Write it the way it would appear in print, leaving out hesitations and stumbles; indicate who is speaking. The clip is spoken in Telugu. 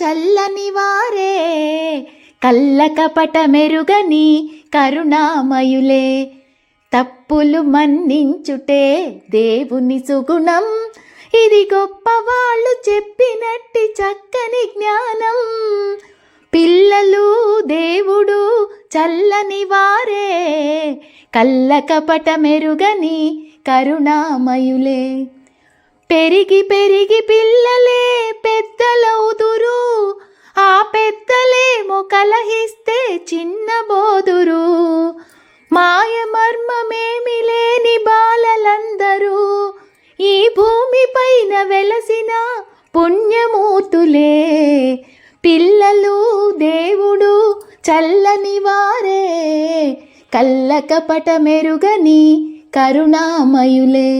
Speaker 1: చల్లని వారే, కల్లకపట మెరుగని కరుణామయులే. తప్పులు మన్నించుటే దేవుని సుగుణం, ఇది గొప్పవాళ్ళు చెప్పినట్టి చక్కని జ్ఞానం. పిల్లలు దేవుడు చల్లని వారే, కల్లకపట మెరుగని కరుణామయులే. పెరిగి పెరిగి పిల్లలే పెద్దలవుదురు, ఆ పెద్దలేమో కలహిస్తే చిన్నబోదురు. మాయ మర్మమేమి లేని బాలలందరూ ఈ భూమి పైన వెలసిన పుణ్యమూర్తులే. పిల్లలు దేవుడు చల్లని వారే, కల్లకపట మెరుగని కరుణామయులే.